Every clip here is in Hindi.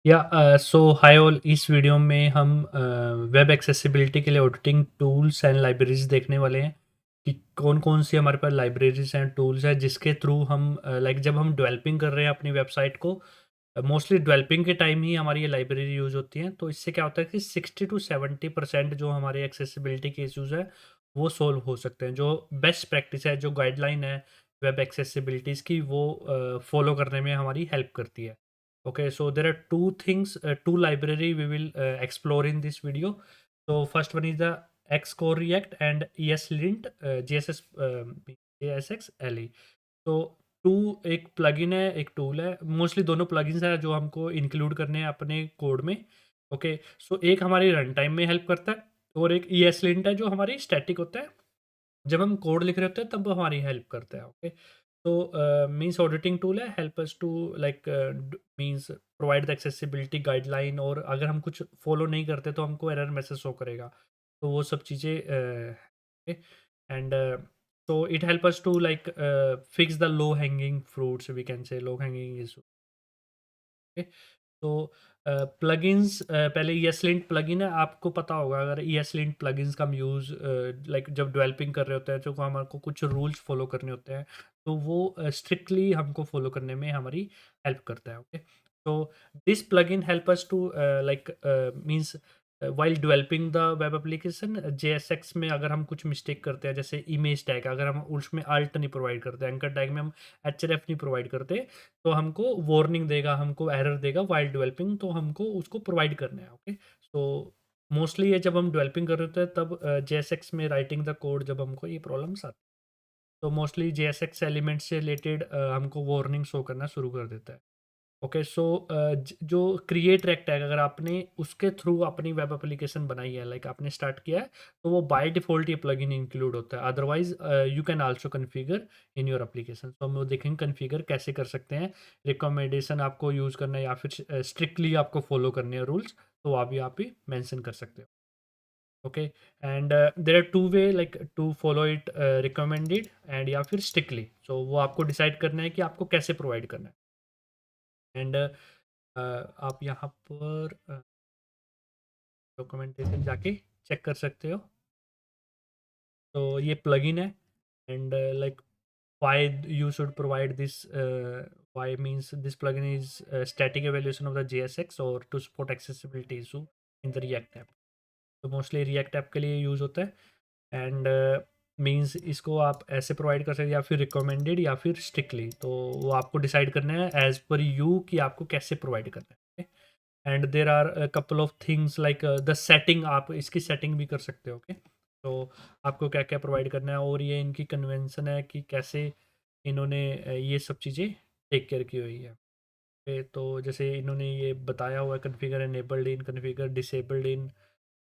सो हाय ऑल। इस वीडियो में हम वेब एक्सेसिबिलिटी के लिए ऑडिटिंग टूल्स एंड लाइब्रेरीज देखने वाले हैं कि कौन कौन सी हमारे पास लाइब्रेरीज एंड टूल्स हैं जिसके थ्रू हम जब हम डेवलपिंग कर रहे हैं अपनी वेबसाइट को, मोस्टली डेवलपिंग के टाइम ही हमारी ये लाइब्रेरी यूज़ होती हैं। तो इससे क्या होता है कि 60 to 70% जो हमारे एक्सेसिबिलिटी के इश्यूज है वो सोल्व हो सकते हैं। जो बेस्ट प्रैक्टिस है, जो गाइडलाइन है वेब एक्सेसिबिलिटीज़ की, वो फॉलो करने में हमारी हेल्प करती है। Okay, so there are two things, two library we will explore in this video. So first one is the Xcore React and ESLint JSX JSX LE. तो टू एक प्लगइन है, एक टूल है। मोस्टली दोनों प्लगइन्स हैं जो हमको इंक्लूड करने हैं अपने कोड में। ओके, सो एक हमारी रन टाइम में हेल्प करता है और एक ESLint है जो हमारी स्टैटिक होता है। जब हम कोड लिख रहे होते हैं तब वो हमारी हेल्प करता है। ओके, तो मीन्स ऑडिटिंग टूल है, help us two means provide the accessibility guideline, और अगर हम कुछ फॉलो नहीं करते तो हमको एरर मैसेज शो करेगा। तो वो सब चीज़ें and so it help us to fix the low hanging fruits, we can say low hanging is okay. तो प्लगइन्स, पहले ESLint प्लगइन है, आपको पता होगा अगर ESLint प्लगइन्स का हम यूज़ जब डेवलपिंग कर रहे होते हैं तो हमको कुछ रूल्स फॉलो करने होते हैं, तो वो स्ट्रिक्टली हमको फॉलो करने में हमारी हेल्प करता है। ओके, तो this plugin help us to means while developing the web application. JSX में अगर हम कुछ मिस्टेक करते हैं, जैसे इमेज टैग अगर हम उसमें अल्ट नहीं प्रोवाइड करते, एंकर टैग में हम href नहीं प्रोवाइड करते, तो हमको वार्निंग देगा, हमको एरर देगा व्हाइल डेवलपिंग, तो हमको उसको प्रोवाइड करना है। ओके, सो मोस्टली ये जब हम डेवलपिंग कर रहे होते हैं तब JSX में राइटिंग द कोड जब हमको ये प्रॉब्लम्स आती है, तो मोस्टली JSX एलिमेंट से रिलेटेड हमको वार्निंग शो करना शुरू कर देता है। ओके, सो जो क्रिएट रेक्ट टैग अगर आपने उसके थ्रू अपनी वेब एप्लीकेशन बनाई है, आपने स्टार्ट किया है, तो वो बाय डिफ़ॉल्ट ये प्लगइन इंक्लूड होता है। Otherwise you can also configure in your application. तो हम वो देखेंगे कॉन्फ़िगर कैसे कर सकते हैं, रिकमेंडेशन आपको यूज़ करना है या फिर स्ट्रिक्टली आपको फ़ॉलो करने हैं रूल्स, तो आप यहाँ पे मेंशन कर सकते हो। Okay, and there are two way to follow it, recommended and या फिर स्ट्रिक्टली। सो वो आपको डिसाइड करना है कि आपको कैसे प्रोवाइड करना है। एंड आप यहाँ पर डॉक्यूमेंटेशन जाके चेक कर सकते हो। तो ये प्लगइन है and why you should provide this, why means this plugin is static evaluation of the JSX or to support accessibility issue in the React app। तो मोस्टली React app के लिए यूज़ होता है एंड मीन्स इसको आप ऐसे प्रोवाइड कर सकते हैं या फिर रिकमेंडेड या फिर स्ट्रिक्टली, तो वो आपको डिसाइड करना है एज पर यू कि आपको कैसे प्रोवाइड करना है। And there are couple of things the setting, आप इसकी सेटिंग भी कर सकते हो। ओके, तो आपको क्या क्या प्रोवाइड करना है, और ये इनकी कन्वेंशन है कि कैसे इन्होंने ये सब चीज़ें टेक केयर की हुई है। तो जैसे इन्होंने ये बताया हुआ है, configure enabled in, configure disabled in,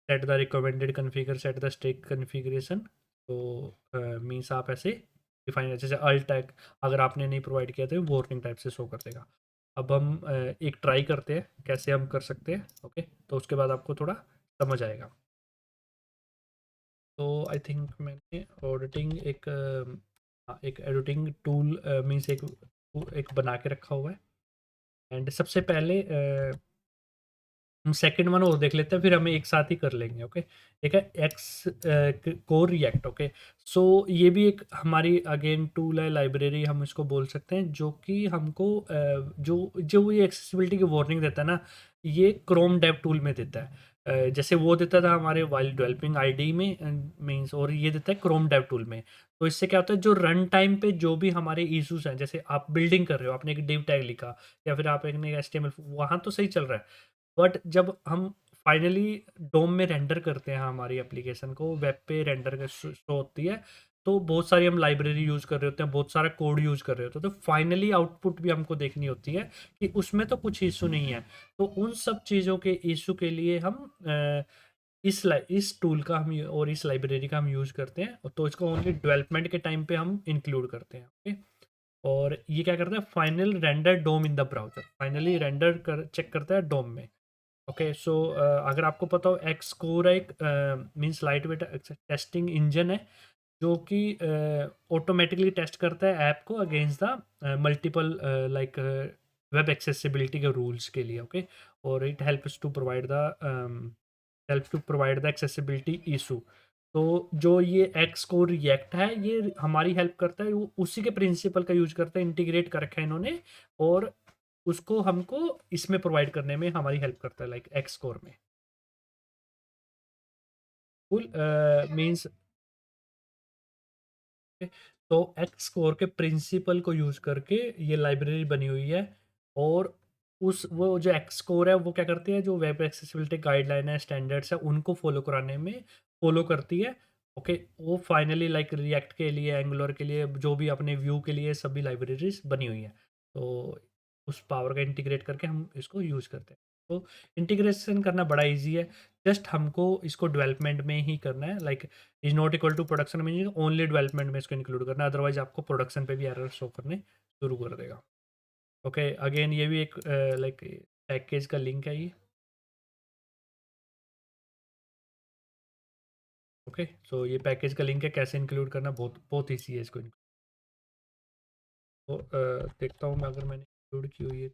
set the recommended configure, set the strict configuration. तो मीन्स आप ऐसे डिफाइन, जैसे अल्ट टैग अगर आपने नहीं प्रोवाइड किया तो वार्निंग टाइप से शो कर देगा। अब हम एक ट्राई करते हैं कैसे हम कर सकते हैं। ओके, तो उसके बाद आपको थोड़ा समझ आएगा। तो आई थिंक मैंने ऑडिटिंग एक एडिटिंग टूल मीन्स एक एक बना के रखा हुआ है। एंड सबसे पहले हम सेकंड वन और देख लेते हैं, फिर हम एक साथ ही कर लेंगे। ओके, एक है एक्स कोर रिएक्ट। ओके, सो ये भी एक हमारी अगेन टूल है, लाइब्रेरी हम इसको बोल सकते हैं, जो कि हमको जो जो ये एक्सेसिबिलिटी की वार्निंग देता है ना, ये क्रोम डेव टूल में देता है। जैसे वो देता था हमारे वाइल डेवलपिंग आईडी में मीन्स, और ये देता है क्रोम डेव टूल में। तो इससे क्या होता है, जो रन टाइम पे जो भी हमारे इश्यूज हैं, जैसे आप बिल्डिंग कर रहे हो, आपने एक डिव टैग लिखा या फिर आप एक HTML, वहाँ तो सही चल रहा है, बट जब हम फाइनली डोम में रेंडर करते हैं हमारी एप्लीकेशन को, वेब पे रेंडर का शो होती है, तो बहुत सारी हम लाइब्रेरी यूज़ कर रहे होते हैं, बहुत सारा कोड यूज़ कर रहे होते हैं, तो फाइनली आउटपुट भी हमको देखनी होती है कि उसमें तो कुछ इशू नहीं है। तो उन सब चीज़ों के इशू के लिए हम इस टूल का हम और इस लाइब्रेरी का हम यूज़ करते हैं, तो इसको ओनली डेवलपमेंट के टाइम पे हम इंक्लूड करते हैं। ओके, और ये क्या करता है, final render DOM in the browser, finally render कर चेक करता है डोम में। ओके, सो अगर आपको पता हो, एक्स कोर एक means light weight testing engine है, जो कि ऑटोमेटिकली टेस्ट करता है ऐप को against the multiple web accessibility के रूल्स के लिए, ओके। और it helps to provide the accessibility issue. तो जो ये एक्स को रिएक्ट है, ये हमारी हेल्प करता है, वो उसी के प्रिंसिपल का यूज करता है, इंटीग्रेट कर रखा है इन्होंने, और उसको हमको इसमें प्रोवाइड करने में हमारी हेल्प करता है, लाइक एक्स कोर में। फुल मीन्स तो एक्स कोर के प्रिंसिपल को यूज करके ये लाइब्रेरी बनी हुई है। और उस वो जो एक्स कोर है वो क्या करती है, जो वेब एक्सेसिबिलिटी गाइडलाइन है, स्टैंडर्ड्स है, उनको फॉलो कराने में फॉलो करती है। ओके, वो फाइनली लाइक रिएक्ट के लिए, एंगुलर के लिए, जो भी अपने व्यू के लिए सभी लाइब्रेरीज बनी हुई है। तो उस पावर का इंटीग्रेट करके हम इसको यूज करते हैं। तो इंटीग्रेशन करना बड़ा इजी है। जस्ट हमको इसको डेवलपमेंट में ही करना है, like is not equal to production में, ओनली डेवलपमेंट में इसको इंक्लूड करना है, अदरवाइज आपको प्रोडक्शन पे भी एरर शो करने शुरू कर देगा। ओके, अगेन ये भी एक लाइक पैकेज का लिंक है ये। ओके, सो ये पैकेज का लिंक है, कैसे इंक्लूड करना, बहुत बहुत ईजी है इसको। तो देखता हूँ मैं, अगर मैंने इंक्लूड की हुई है।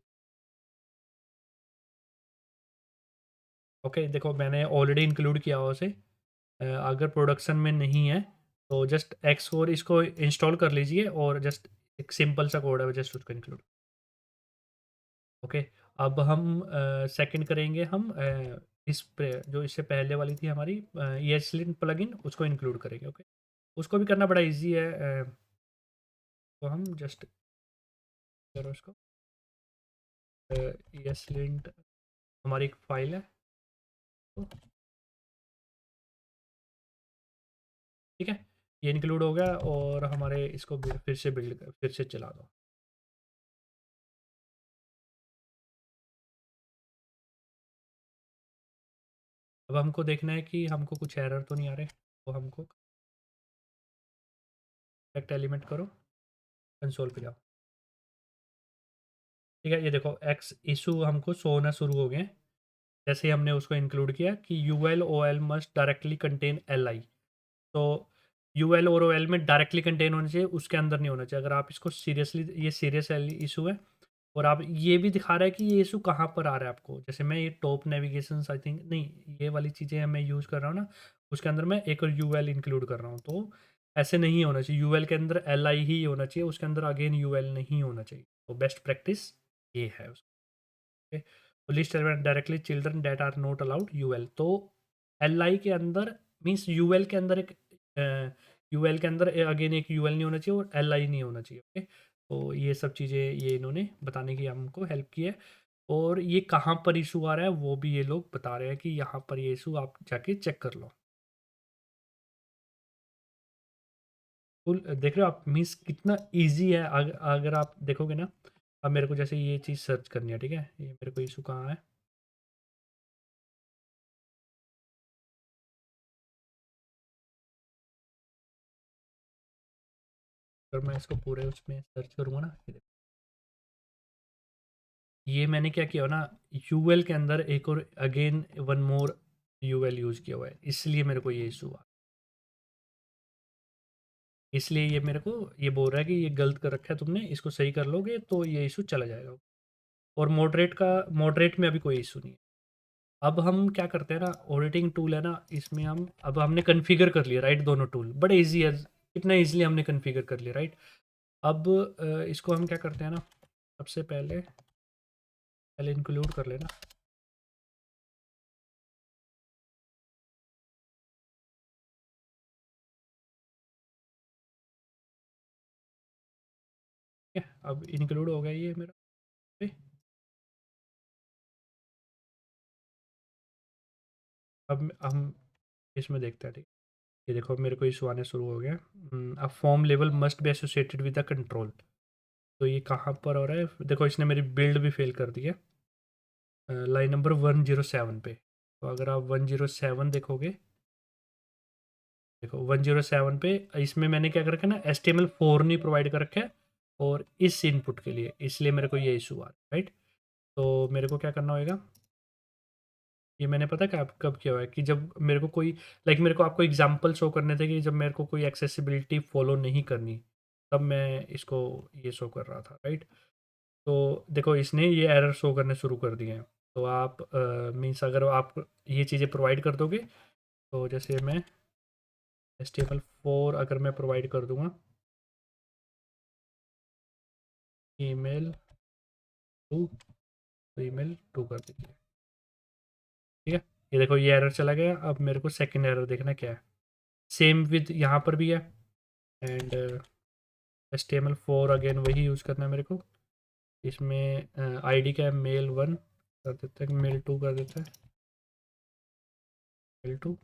ओके, देखो मैंने ऑलरेडी इंक्लूड किया हुआ उसे। अगर प्रोडक्शन में नहीं है तो जस्ट एक्स और इसको इंस्टॉल कर लीजिए, और जस्ट एक सिंपल सा कोड है, जस्ट उसको इंक्लूड। ओके, अब हम सेकंड करेंगे, हम इस पे जो इससे पहले वाली थी हमारी ESLint प्लगइन, उसको इंक्लूड करेंगे। ओके, उसको भी करना बड़ा इजी है। तो हम जस्ट करो उसको। ESLint हमारी एक फाइल है, तो ठीक है, ये इंक्लूड हो गया, और हमारे इसको फिर से फिर से चला दो। अब हमको देखना है कि हमको कुछ एरर तो नहीं आ रहे, तो हमको करेक्ट एलिमेंट करो, कंसोल पे जाओ। ठीक है, ये देखो एक्स इशू हमको शो होना शुरू हो गए हैं, जैसे ही हमने उसको इंक्लूड किया कि UL OL must directly contain LI। तो UL और OL में डायरेक्टली कंटेन होना चाहिए, उसके अंदर नहीं होना चाहिए। अगर आप इसको सीरियसली, ये सीरियस इशू है, और आप ये भी दिखा रहा है कि ये इशू कहाँ पर आ रहा है आपको, जैसे मैं ये टॉप नेविगेशन आई थिंक नहीं, ये वाली चीज़ें मैं यूज़ कर रहा हूँ ना, उसके अंदर मैं एक और UL इंक्लूड कर रहा हूँ। तो ऐसे नहीं होना चाहिए, UL के अंदर LI ही होना चाहिए, उसके अंदर अगेन UL नहीं होना चाहिए। तो बेस्ट प्रैक्टिस ये है। ओके, तो list directly children that are not allowed UL। तो LI के अंदर मीन्स UL के अंदर एक UL के अंदर अगेन एक UL नहीं होना चाहिए, और LI नहीं होना चाहिए। ओके, तो ये सब चीज़ें ये इन्होंने बताने की हमको हेल्प की है। और ये कहाँ पर इशू आ रहा है वो भी ये लोग बता रहे हैं कि यहाँ पर ये इशू आप जाके चेक कर लो। फुल देख रहे हो आप, मीन्स कितना इजी है। अगर आप देखोगे ना, अब मेरे को जैसे ये चीज़ सर्च करनी है, ठीक है, ये मेरे को इशू कहाँ है। अगर मैं इसको पूरे उसमें सर्च करूँगा ना, ये मैंने क्या किया हो ना, यूएल के अंदर एक और again one more UL use किया हुआ है, इसलिए मेरे को ये इशू हुआ। इसलिए ये मेरे को ये बोल रहा है कि ये गलत कर रखा है तुमने, इसको सही कर लोगे तो ये इशू चला जाएगा। और मॉडरेट में अभी कोई इशू नहीं है। अब हम क्या करते हैं ना, ऑडिटिंग टूल है ना, इसमें हम अब हमने कन्फिगर कर लिया, राइट, दोनों टूल बड़े ईजी है, इतना ईजिली हमने कन्फिगर कर लिया, राइट। अब इसको हम क्या करते हैं ना, सबसे पहले पहले इंक्लूड कर लेना। ठीक है, अब इंक्लूड हो गया ये मेरा पे। अब हम इसमें देखते हैं, ठीक। ये देखो मेरे को इशू आने शुरू हो गया। अब form level must be associated with the control. तो ये कहाँ पर हो रहा है, देखो इसने मेरी बिल्ड भी फेल कर दी है, लाइन नंबर 107 पे। तो अगर आप 107 देखोगे, देखो 107 पे, इसमें मैंने क्या कर रखा है ना, HTML4 नहीं प्रोवाइड कर रखा है, और इस इनपुट के लिए, इसलिए मेरे को ये इशू आ रहा है, राइट। तो मेरे को क्या करना होगा, ये मैंने पता कब कब किया हुआ है कि जब मेरे को कोई, लाइक मेरे को आपको एग्जांपल शो करने थे कि जब मेरे को कोई एक्सेसिबिलिटी फॉलो नहीं करनी, तब मैं इसको ये शो कर रहा था, राइट। तो देखो इसने ये एरर शो करने शुरू कर दिए हैं। तो आप मीन्स अगर आप ये चीज़ें प्रोवाइड कर दोगे, तो जैसे मैं HTML4 अगर मैं प्रोवाइड कर दूंगा, ईमेल टू, तो ईमेल टू कर दीजिए। ठीक है, ये देखो ये एरर चला गया। अब मेरे को सेकंड एरर देखना क्या है। सेम विद यहाँ पर भी है, एंड HTML4 अगेन वही यूज़ करना है मेरे को। इसमें आईडी क्या है, मेल1 कर देते हैं, मेल2 कर देते हैं, मेल2।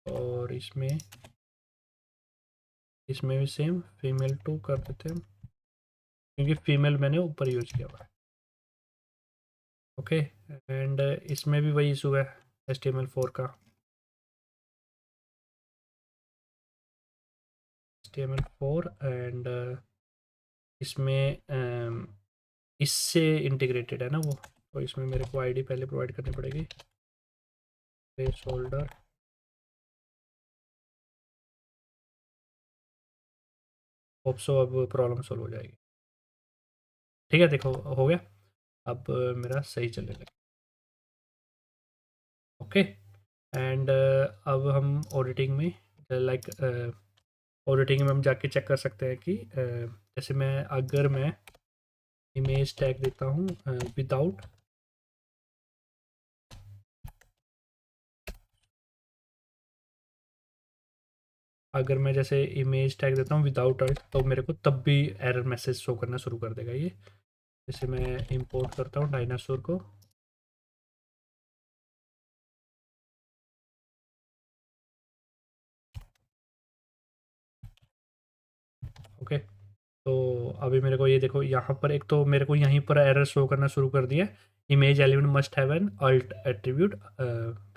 और इसमें इसमें भी सेम फीमेल2 कर देते हैं, क्योंकि फीमेल मैंने ऊपर यूज किया हुआ है। ओके, एंड इसमें भी वही इशू है HTML4 का। HTML4 एंड इसमें इससे इंटीग्रेटेड है ना वो, तो इसमें मेरे को आईडी पहले प्रोवाइड करनी पड़ेगी, प्लेस होल्डर। होप सो अब प्रॉब्लम सॉल्व हो जाएगी। ठीक है, देखो हो गया। अब मेरा सही चलने लगा। ओके, एंड अब हम ऑडिटिंग में लाइक ऑडिटिंग में हम जाके चेक कर सकते हैं कि जैसे अगर मैं इमेज टैग देता हूँ विदाउट, अगर मैं जैसे इमेज टैग देता हूँ विदाउट अल्ट, तो मेरे को तब भी एरर मैसेज शो करना शुरू कर देगा ये। जैसे मैं इंपोर्ट करता हूँ डायनासोर को, ओके। तो अभी मेरे को ये देखो यहाँ पर एक तो मेरे को यहीं पर एरर शो करना शुरू कर दिया। Image element must have an alt attribute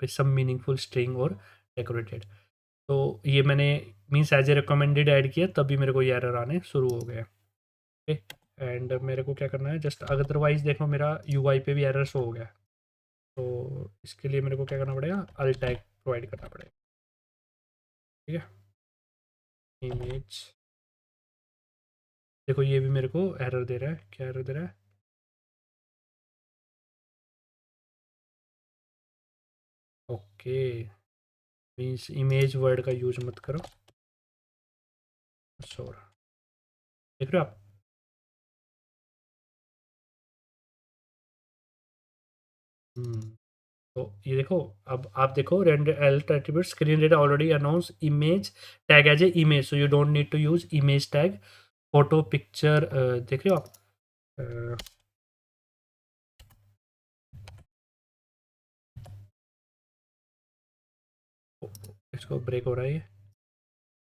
with some meaningful string और डेकोरेटेड। तो ये मैंने means as a recommended add किया, तभी मेरे को ये एरर आने शुरू हो गए। ओके, एंड मेरे को क्या करना है, जस्ट अदरवाइज देखो मेरा यूआई पे भी एरर शो हो गया। तो इसके लिए मेरे को क्या करना पड़ेगा, अल्ट टैग प्रोवाइड करना पड़ेगा। ठीक है, इमेज, देखो ये भी मेरे को एरर दे रहा है। क्या एरर दे रहा है, ओके, मीन्स इमेज वर्ड का यूज मत करो, सॉरी। देख रहे हो आप, तो ये देखो, अब आप देखो render alt attribute screen reader already announce image tag as a image, so you don't need to use image tag photo picture. देख रहे हो आप, अ, इसको ब्रेक हो रहा है ये,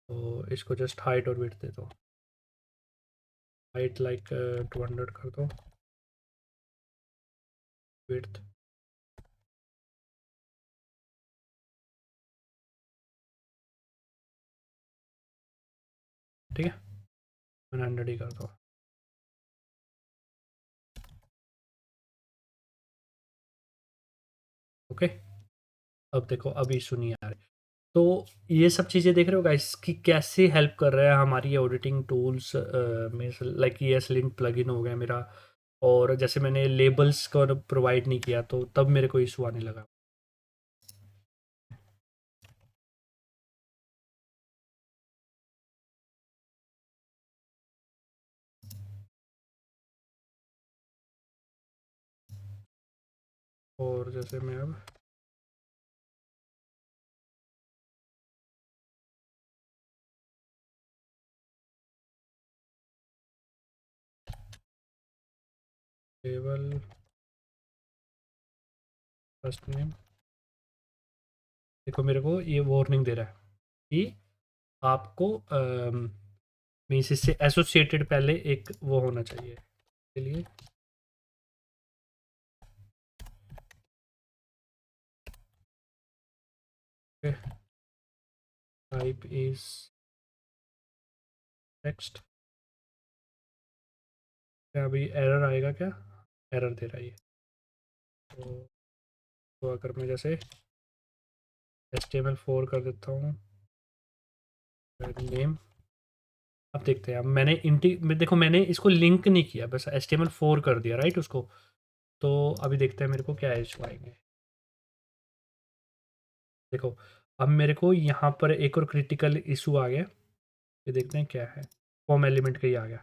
तो इसको जस्ट हाइट और विड्थ दे दो। हाइट लाइक 200 कर दो, विड्थ ठीक है 100 ही कर दो। ओके, अब देखो अभी सुनिए आ रही। तो ये सब चीज़ें देख रहे हो गाइस कि कैसे हेल्प कर रहा है हमारी ऑडिटिंग टूल्स में, लाइक ये एसलिंट प्लगइन हो गया मेरा। और जैसे मैंने लेबल्स को प्रोवाइड नहीं किया, तो तब मेरे को इशू आने लगा। और जैसे मैं अब लेबल फर्स्ट नेम, देखो मेरे को ये वार्निंग दे रहा है कि आपको मीन्स इससे एसोसिएटेड पहले एक वो होना चाहिए के लिए। Type is text. क्या अभी एरर आएगा क्या, एरर दे रहा है ये। तो अगर मैं जैसे HTML4 कर देता हूँ नेम, अब देखते हैं। अब देखो मैंने इसको लिंक नहीं किया, बस HTML4 कर दिया राइट उसको। तो अभी देखते हैं मेरे को क्या इशू आएंगे। देखो अब मेरे को यहाँ पर एक और क्रिटिकल इशू आ गया। ये देखते हैं क्या है। फॉर्म एलिमेंट का ही आ गया।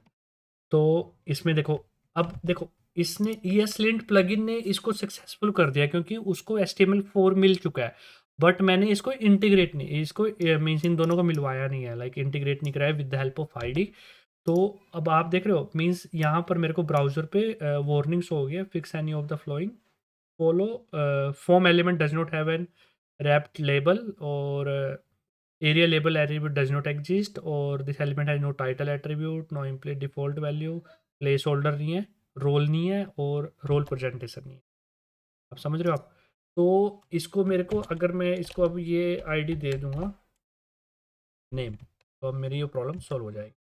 तो इसमें देखो, अब देखो इसने ESLint प्लगइन ने इसको सक्सेसफुल कर दिया क्योंकि उसको HTML4 मिल चुका है। बट मैंने इसको इंटीग्रेट नहीं, इसको मीन्स इन दोनों को मिलवाया नहीं है, लाइक इंटीग्रेट नहीं कराया with the help of ID. तो अब आप देख रहे हो मीन्स यहाँ पर मेरे को ब्राउज़र पे वार्निंग्स हो गया, fix any of the flowing follow form element does not have an wrapped label, और area label attribute does not exist, और this element has no title attribute, no implicit default value, placeholder नहीं है, रोल नहीं है, और रोल प्रेजेंटेशन नहीं है। आप समझ रहे हो आप? तो इसको मेरे को, अगर मैं इसको अब ये आईडी दे दूंगा नेम, तो अब मेरी ये प्रॉब्लम सॉल्व हो जाएगी।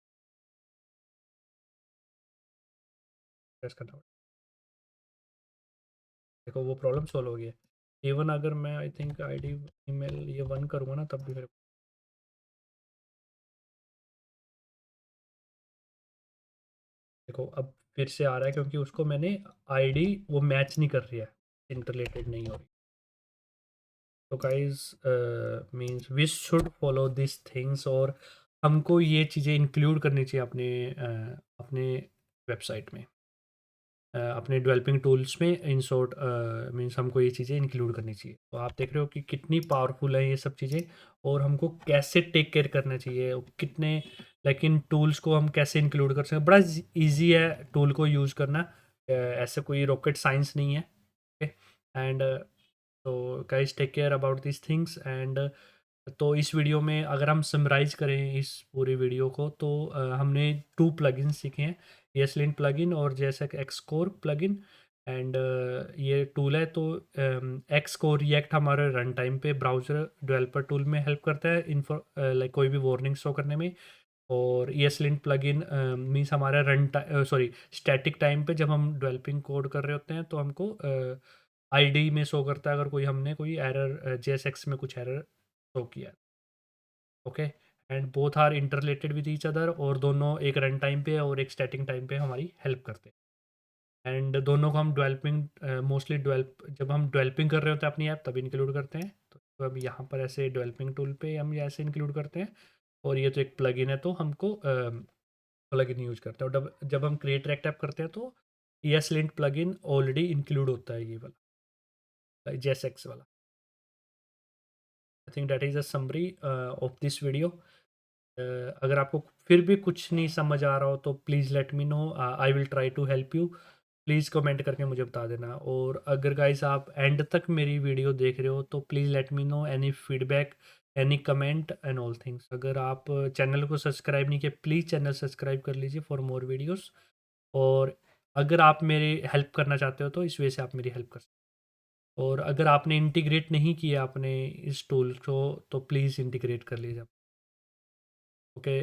प्रेस करना पड़ेगा। देखो वो प्रॉब्लम सॉल्व हो गई है। इवन अगर मैं आई थिंक आईडी ईमेल ये 1 करूँगा ना, तब भी मेरे, देखो अब फिर से आ रहा है क्योंकि उसको मैंने आईडी वो मैच नहीं कर रही है, इंटरलेटेड नहीं हो रही। तो guys means we should follow this things, और हमको ये चीज़ें इंक्लूड करनी चाहिए अपने अपने वेबसाइट में, अपने डेवलपिंग टूल्स में। इन शॉर्ट मीन्स हमको ये चीज़ें इंक्लूड करनी चाहिए। तो आप देख रहे हो कि कितनी पावरफुल है ये सब चीज़ें, और हमको कैसे टेक केयर करना चाहिए, और कितने लाइक इन टूल्स को हम कैसे इंक्लूड कर सकते हैं। बड़ा ईजी है टूल को यूज़ करना, ऐसे कोई रॉकेट साइंस नहीं है। ओके एंड तो guys take care about this things. And तो इस वीडियो में अगर हम समराइज़ करें इस पूरे वीडियो को, तो हमने 2 प्लगइन्स सीखे हैं, ESLint प्लगइन और JSX Xcore प्लगइन। एंड ये टूल है तो Xcore रिएक्ट हमारे रन टाइम पे ब्राउज़र डेवलपर टूल में हेल्प करता है इन्फो लाइक कोई भी वार्निंग शो करने में। और ESLint प्लगइन मीन्स हमारा सॉरी स्टैटिक टाइम पे जब हम डेवलपिंग कोड कर रहे होते हैं, तो हमको आईडी में शो करता है अगर कोई हमने कोई एरर JSX में कुछ एरर शो किया। Okay and both are interrelated with each other, और दोनों एक रन टाइम पे और एक स्टैटिक टाइम पे हमारी हेल्प करते हैं। एंड दोनों को हम डेवलपिंग मोस्टली डेवलप जब हम डेवलपिंग कर रहे होते हैं अपनी ऐप तब इंक्लूड करते हैं। तो अब यहाँ पर ऐसे डेवलपिंग टूल पे हम ये ऐसे इंक्लूड करते हैं। और ये तो एक प्लगइन है तो हमको प्लगइन यूज करते हैं, और जब जब हम क्रिएट रेक्ट ऐप करते हैं तो ESLint प्लगइन ऑलरेडी इंक्लूड होता है ये वाला JSX वाला। I think that is a summary of this video. अगर आपको फिर भी कुछ नहीं समझ आ रहा हो तो please let me know, I will try to help you. Please comment करके मुझे बता देना। और अगर गाइस आप एंड तक मेरी वीडियो देख रहे हो तो please let me no any feedback, any comment and all things. अगर आप चैनल को सब्सक्राइब नहीं किया, प्लीज़ चैनल सब्सक्राइब कर लीजिए फॉर मोर वीडियोस। और अगर आप मेरी हेल्प करना चाहते हो तो इस वजह से आप मेरी हेल्प कर सकते हो। और अगर आपने इंटीग्रेट नहीं किया अपने इस टूल को, तो प्लीज़ इंटीग्रेट कर लीजिए। Okay,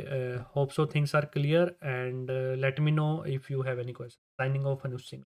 hope so things are clear, and let me know if you have any questions. Signing off, Anush Singh.